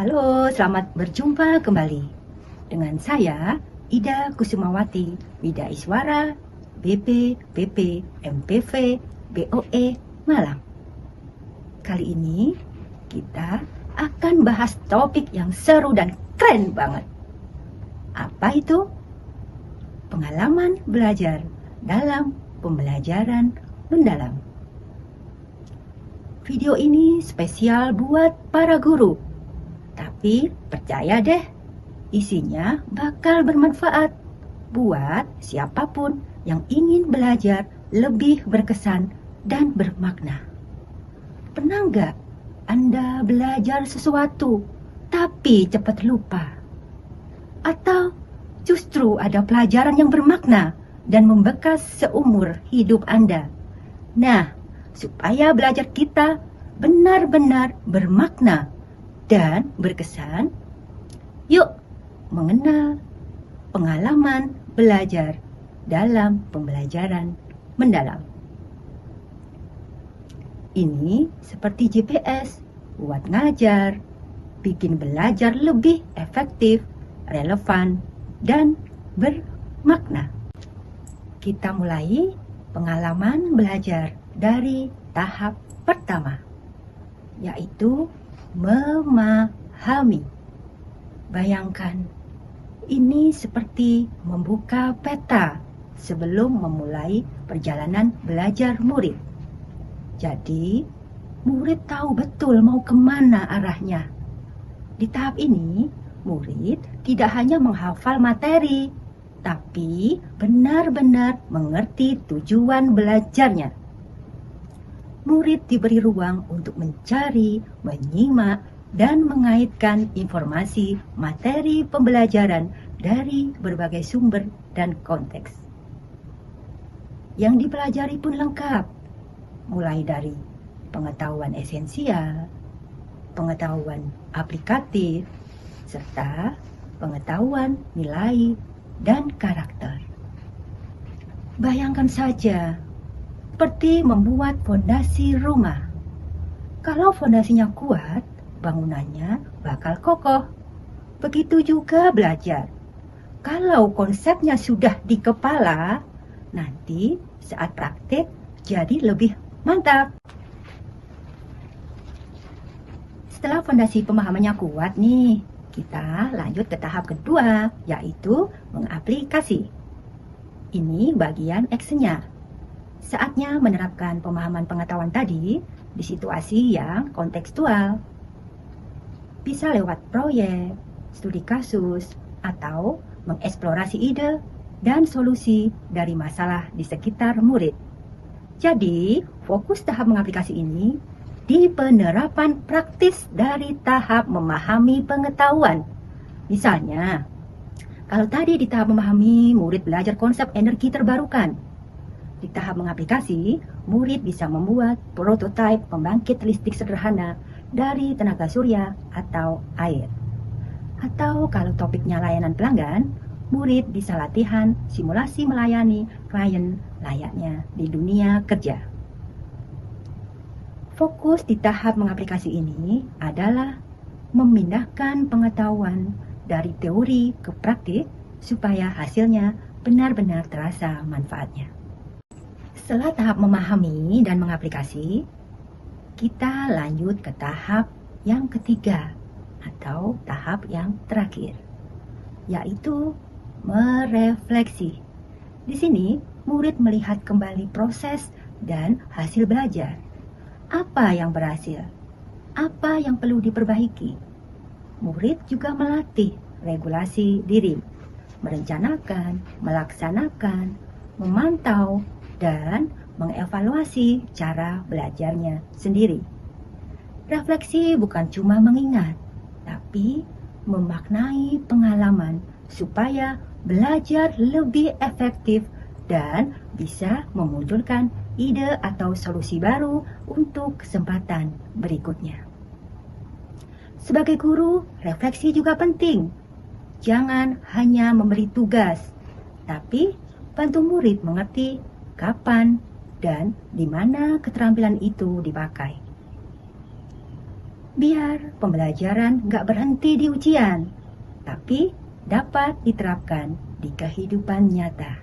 Halo, selamat berjumpa kembali dengan saya, Ida Kusumawati, Wida Iswara, BP, PP, MPV, BOE, Malang. Kali ini kita akan bahas topik yang seru dan keren banget. Apa itu? Pengalaman belajar dalam pembelajaran mendalam. Video ini spesial buat para guru. Tapi percaya deh, isinya bakal bermanfaat buat siapapun yang ingin belajar lebih berkesan dan bermakna. Pernah nggak Anda belajar sesuatu tapi cepat lupa? Atau justru ada pelajaran yang bermakna dan membekas seumur hidup Anda? Nah, supaya belajar kita benar-benar bermakna dan berkesan, yuk mengenal pengalaman belajar dalam pembelajaran mendalam. Ini seperti GPS buat ngajar, bikin belajar lebih efektif, relevan, dan bermakna. Kita mulai pengalaman belajar dari tahap pertama, yaitu memahami. Bayangkan, ini seperti membuka peta sebelum memulai perjalanan belajar murid. Jadi, murid tahu betul mau kemana arahnya. Di tahap ini, murid tidak hanya menghafal materi, tapi benar-benar mengerti tujuan belajarnya. Murid diberi ruang untuk mencari, menyimak, dan mengaitkan informasi materi pembelajaran dari berbagai sumber dan konteks. Yang dipelajari pun lengkap, mulai dari pengetahuan esensial, pengetahuan aplikatif, serta pengetahuan nilai dan karakter. Bayangkan saja, seperti membuat fondasi rumah. Kalau fondasinya kuat, bangunannya bakal kokoh. Begitu juga belajar. Kalau konsepnya sudah di kepala, nanti saat praktik jadi lebih mantap. Setelah fondasi pemahamannya kuat nih, kita lanjut ke tahap kedua, yaitu mengaplikasi. Ini bagian actionnya. Saatnya menerapkan pemahaman pengetahuan tadi di situasi yang kontekstual. Bisa lewat proyek, studi kasus, atau mengeksplorasi ide dan solusi dari masalah di sekitar murid. Jadi, fokus tahap mengaplikasi ini di penerapan praktis dari tahap memahami pengetahuan. Misalnya, kalau tadi di tahap memahami, murid belajar konsep energi terbarukan. Di tahap mengaplikasi, murid bisa membuat prototipe pembangkit listrik sederhana dari tenaga surya atau air. Atau kalau topiknya layanan pelanggan, murid bisa latihan simulasi melayani klien layaknya di dunia kerja. Fokus di tahap mengaplikasi ini adalah memindahkan pengetahuan dari teori ke praktik supaya hasilnya benar-benar terasa manfaatnya. Setelah tahap memahami dan mengaplikasi, kita lanjut ke tahap yang ketiga atau tahap yang terakhir, yaitu merefleksi. Di sini, murid melihat kembali proses dan hasil belajar. Apa yang berhasil? Apa yang perlu diperbaiki? Murid juga melatih regulasi diri, merencanakan, melaksanakan, memantau, dan mengevaluasi cara belajarnya sendiri. Refleksi bukan cuma mengingat, tapi memaknai pengalaman supaya belajar lebih efektif dan bisa memunculkan ide atau solusi baru untuk kesempatan berikutnya. Sebagai guru, refleksi juga penting. Jangan hanya memberi tugas, tapi bantu murid mengerti kapan dan di mana keterampilan itu dipakai. biar pembelajaran nggak berhenti di ujian, tapi dapat diterapkan di kehidupan nyata.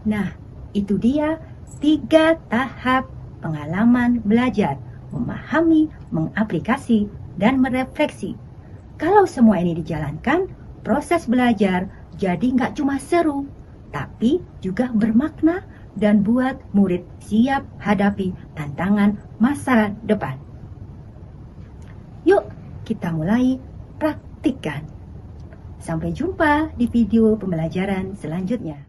Nah, itu dia 3 tahap pengalaman belajar, memahami, mengaplikasi, dan merefleksi. Kalau semua ini dijalankan, proses belajar jadi nggak cuma seru, tapi juga bermakna dan buat murid siap hadapi tantangan masa depan. Yuk, kita mulai praktikkan. Sampai jumpa di video pembelajaran selanjutnya.